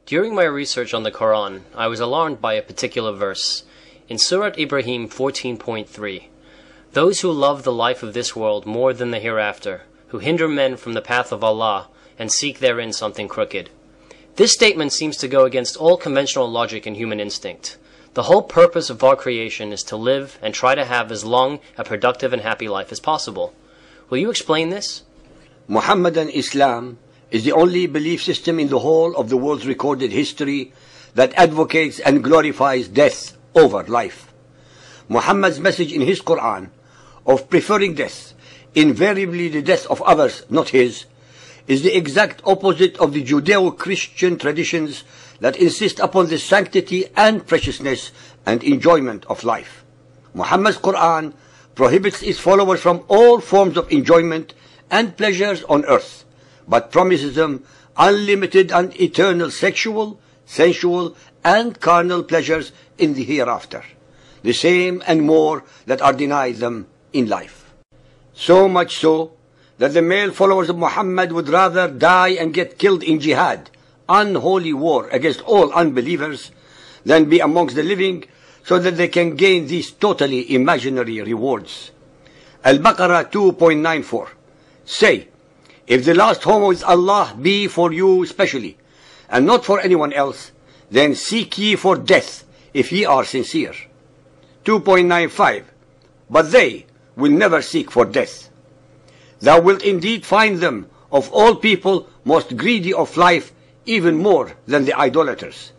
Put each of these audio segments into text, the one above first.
During my research on the Quran, I was alarmed by a particular verse. In Surat Ibrahim 14.3, "Those who love the life of this world more than the hereafter, who hinder men from the path of Allah, and seek therein something crooked." This statement seems to go against all conventional logic and human instinct. The whole purpose of our creation is to live and try to have as long a productive and happy life as possible. Will you explain this? Muhammadan Islam is the only belief system in the whole of the world's recorded history that advocates and glorifies death over life. Muhammad's message in his Quran of preferring death, invariably the death of others, not his, is the exact opposite of the Judeo-Christian traditions that insist upon the sanctity and preciousness and enjoyment of life. Muhammad's Quran prohibits its followers from all forms of enjoyment and pleasures on earth, but promises them unlimited and eternal sexual, sensual, and carnal pleasures in the hereafter, the same and more that are denied them in life. So much so that the male followers of Muhammad would rather die and get killed in jihad, unholy war against all unbelievers, than be amongst the living so that they can gain these totally imaginary rewards. Al-Baqarah 2.94. Say, if the last home with Allah be for you specially, and not for anyone else, then seek ye for death, if ye are sincere. 2.95. But they will never seek for death. Thou wilt indeed find them, of all people, most greedy of life, even more than the idolaters.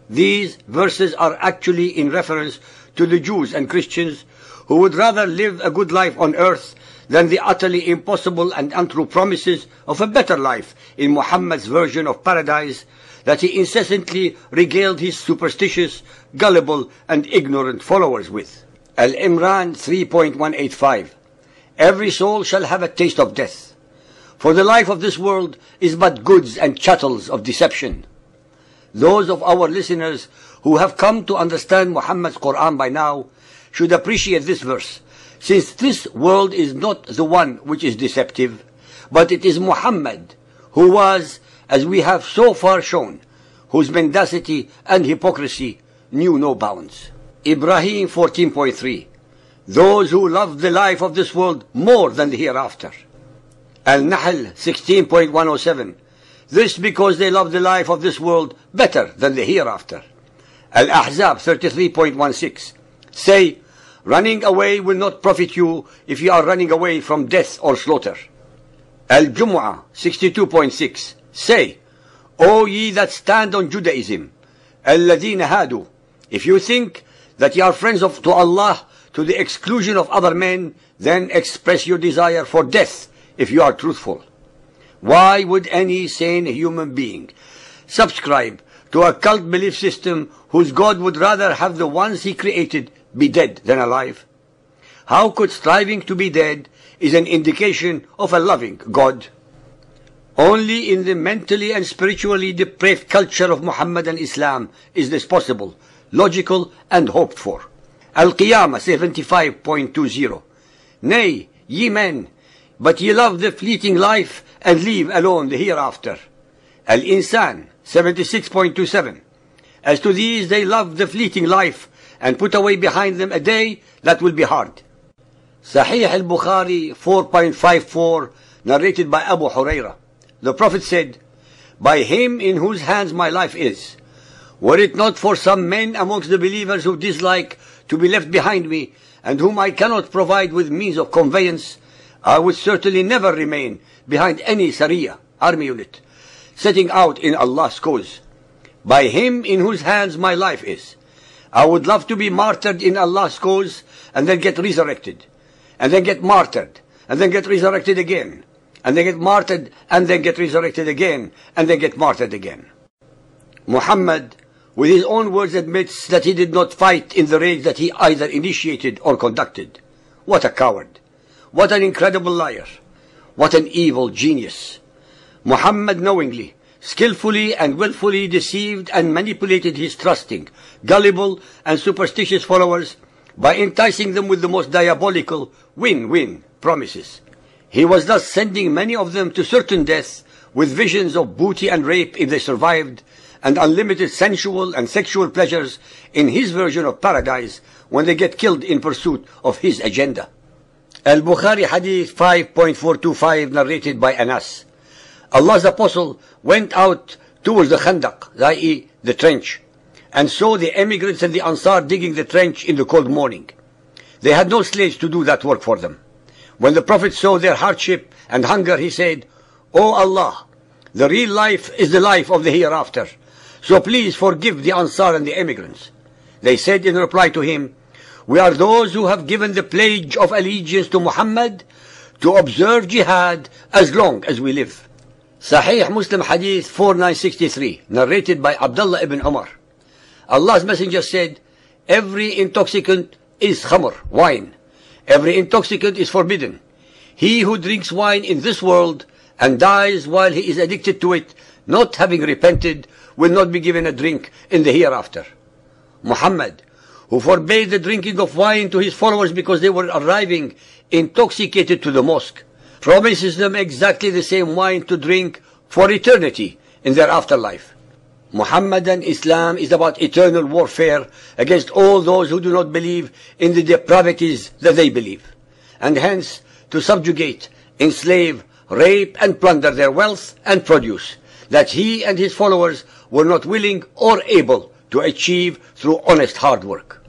These verses are actually in reference to the Jews and Christians who would rather live a good life on earth than the utterly impossible and untrue promises of a better life in Muhammad's version of paradise that he incessantly regaled his superstitious, gullible, and ignorant followers with. Al-Imran 3.185. Every soul shall have a taste of death, for the life of this world is but goods and chattels of deception. Those of our listeners who have come to understand Muhammad's Quran by now should appreciate this verse, since this world is not the one which is deceptive, but it is Muhammad, who was, as we have so far shown, whose mendacity and hypocrisy knew no bounds. Ibrahim 14.3. Those who love the life of this world more than the hereafter. Al-Nahl 16.107. This because they love the life of this world better than the hereafter. Al-Ahzab 33.16. Say, running away will not profit you if you are running away from death or slaughter. Al-Jumu'ah 62.6. Say, O ye that stand on Judaism, الَّذِينَ هَادُوا, if you think that ye are friends to Allah to the exclusion of other men, then express your desire for death if you are truthful. Why would any sane human being subscribe to a cult belief system whose God would rather have the ones he created be dead than alive? How could striving to be dead is an indication of a loving God? Only in the mentally and spiritually depraved culture of Muhammadan Islam is this possible, logical, and hoped for. Al-Qiyamah 75.20. Nay, ye men, but ye love the fleeting life and leave alone the hereafter. Al-Insan 76.27. As to these, they love the fleeting life and put away behind them a day that will be hard. Sahih al-Bukhari 4.54, narrated by Abu Hurairah. The Prophet said, by him in whose hands my life is, were it not for some men amongst the believers who dislike to be left behind me, and whom I cannot provide with means of conveyance, I would certainly never remain behind any Sariya, army unit, setting out in Allah's cause. By him in whose hands my life is, I would love to be martyred in Allah's cause, and then get resurrected, and then get martyred, and then get resurrected again, and then get martyred, and then get resurrected again, and then get martyred again. Muhammad, with his own words, admits that he did not fight in the raids that he either initiated or conducted. What a coward! What an incredible liar! What an evil genius! Muhammad knowingly, skillfully and willfully deceived and manipulated his trusting, gullible and superstitious followers by enticing them with the most diabolical win-win promises. He was thus sending many of them to certain death with visions of booty and rape if they survived, and unlimited sensual and sexual pleasures in his version of paradise when they get killed in pursuit of his agenda. Al-Bukhari Hadith 5.425 narrated by Anas. Allah's Apostle went out towards the Khandaq, i.e. the trench, and saw the emigrants and the Ansar digging the trench in the cold morning. They had no slaves to do that work for them. When the Prophet saw their hardship and hunger, he said, "O Allah, the real life is the life of the hereafter, so please forgive the Ansar and the emigrants." They said in reply to him, "We are those who have given the pledge of allegiance to Muhammad to observe jihad as long as we live." Sahih Muslim Hadith 4963, narrated by Abdullah ibn Umar. Allah's Messenger said, "Every intoxicant is khamr, wine. Every intoxicant is forbidden. He who drinks wine in this world and dies while he is addicted to it, not having repented, will not be given a drink in the hereafter." Muhammad, who forbade the drinking of wine to his followers because they were arriving intoxicated to the mosque, promises them exactly the same wine to drink for eternity in their afterlife. Muhammadan Islam is about eternal warfare against all those who do not believe in the depravities that they believe, and hence to subjugate, enslave, rape and plunder their wealth and produce that he and his followers were not willing or able to achieve through honest hard work.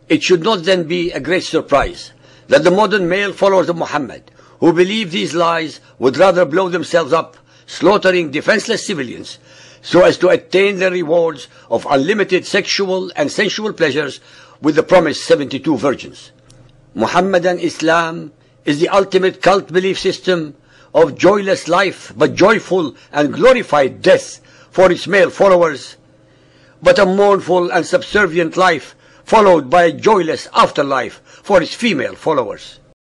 It should not then be a great surprise that the modern male followers of Muhammad, who believe these lies, would rather blow themselves up, slaughtering defenseless civilians, so as to attain the rewards of unlimited sexual and sensual pleasures with the promised 72 virgins. Muhammadan Islam is the ultimate cult belief system of joyless life, but joyful and glorified death for its male followers, but a mournful and subservient life followed by a joyless afterlife for its female followers.